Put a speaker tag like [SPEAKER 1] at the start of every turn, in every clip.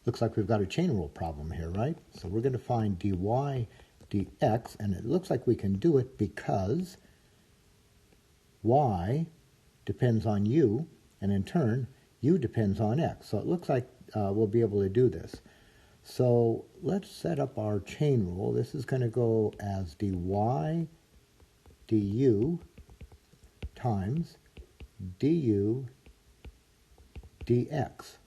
[SPEAKER 1] looks like we've got a chain rule problem here, right? So we're going to find dy dx, and it looks like we can do it because y depends on u, and in turn, u depends on x. So it looks like we'll be able to do this. So let's set up our chain rule. This is going to go as dy du times du dx.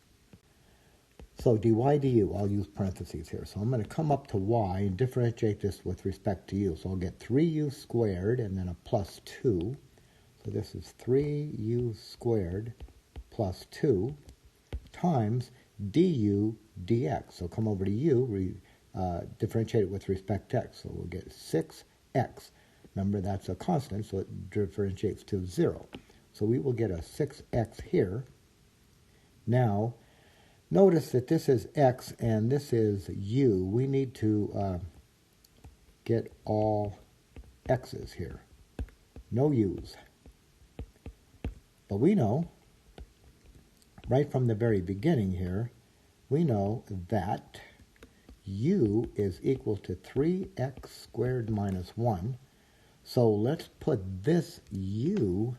[SPEAKER 1] So dy du, I'll use parentheses here. So I'm going to come up to y and differentiate this with respect to u. So I'll get 3u squared and then a plus 2. So this is 3u squared plus 2 times du dx. So come over to u, differentiate it with respect to x. So we'll get 6x. Remember, that's a constant, so it differentiates to 0. So we will get a 6x here. Now, notice that this is x and this is u. We need to get all x's here. No u's. But we know, right from the very beginning here, we know that u is equal to 3x squared minus 1. So let's put this u,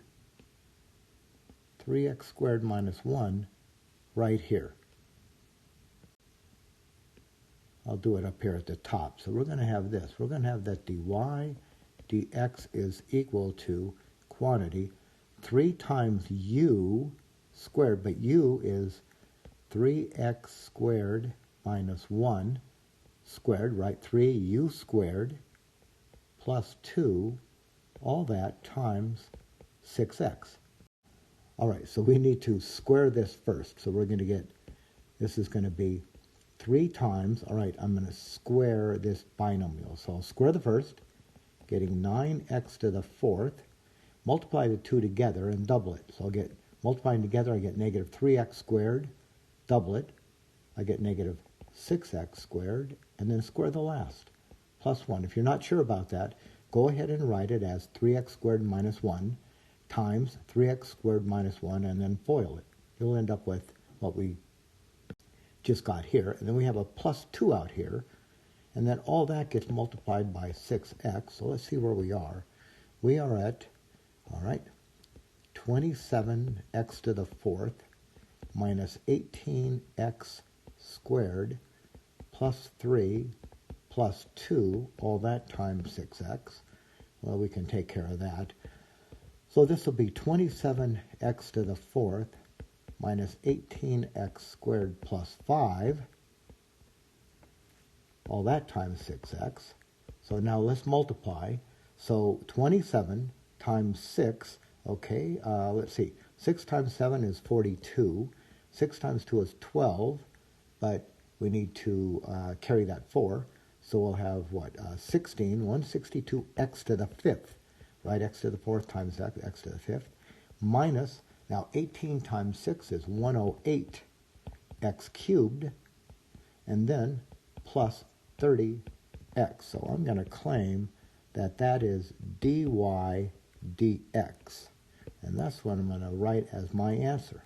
[SPEAKER 1] 3x squared minus 1, right here. I'll do it up here at the top. So we're going to have this. We're going to have that dy dx is equal to quantity 3 times u squared, but u is 3x squared minus 1 squared, right? 3u squared plus 2, all that times 6x. All right, so we need to square this first. So we're going to get, this is going to be 3 times, all right, I'm going to square this binomial. So I'll square the first, getting 9x to the 4th, multiply the 2 together and double it. So I'll get, multiplying together, I get negative 3x squared, double it, I get negative 6x squared, and then square the last, plus 1. If you're not sure about that, go ahead and write it as 3x squared minus 1 times 3x squared minus 1, and then FOIL it. You'll end up with what we just got here, and then we have a plus 2 out here, and then all that gets multiplied by 6x. So let's see where we are. We are at, all right, 27x to the 4th minus 18x squared plus 3 plus 2, all that times 6x. Well, we can take care of that. So this will be 27x to the 4th minus 18x squared plus 5, all that times 6x. So now let's multiply. So 27 times 6, okay, let's see. 6 times 7 is 42. 6 times 2 is 12, but we need to carry that 4. So we'll have, what, 16, 162x to the 5th, right? X to the 4th times x to the 5th, minus, now 18 times 6 is 108 x cubed, and then plus 30x. So I'm going to claim that that is dy dx. And that's what I'm going to write as my answer.